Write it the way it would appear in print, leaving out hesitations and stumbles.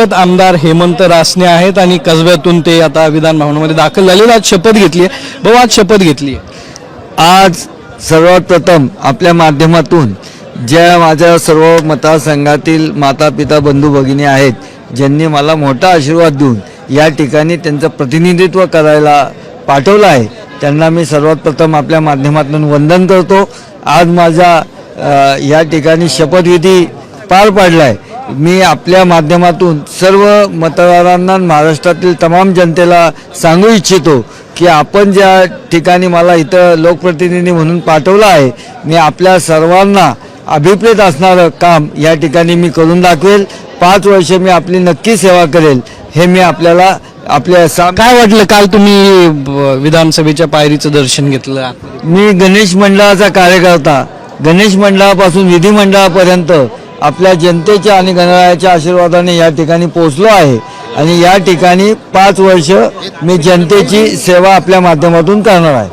आपल्यासोबत आमदार हेमंत रासने आहेत आणि कसब्यातून ते आता विधान भवनामध्ये दाखल झालेले. आज शपथ घेतली आहे. भाऊ, आज शपथ घेतली आहे. आज सर्वात प्रथम आपल्या माध्यमातून ज्या माझ्या सर्व मतदारसंघातील माता पिता बंधू भगिनी आहेत, ज्यांनी मला मोठा आशीर्वाद देऊन या ठिकाणी त्यांचं प्रतिनिधित्व करायला पाठवलं आहे, त्यांना मी सर्वात प्रथम आपल्या माध्यमातून वंदन करतो. आज माझ्या या ठिकाणी शपथविधी पार पाडला आहे. मी आपल्या माध्यमातून सर्व मतदारांना, महाराष्ट्रातील तमाम जनतेला सांगू इच्छितो की आपण ज्या ठिकाणी मला इथं लोकप्रतिनिधी म्हणून पाठवलं आहे, मी आपल्या सर्वांना अभिप्रेत असणारं काम या ठिकाणी मी करून दाखवेल. 5 वर्ष मी आपली नक्की सेवा करेल, हे मी आपल्याला काय वाटलं काल तुम्ही विधानसभेच्या पायरीचं दर्शन घेतलं? मी गणेश मंडळाचा कार्यकर्ता, गणेश मंडळापासून विधिमंडळापर्यंत आपल्या जनतेच्या आणि गणरायाच्या आशीर्वादाने या ठिकाणी पोहोचलो आहे आणि या ठिकाणी 5 वर्ष मी जनतेची सेवा आपल्या माध्यमातून करणार आहे.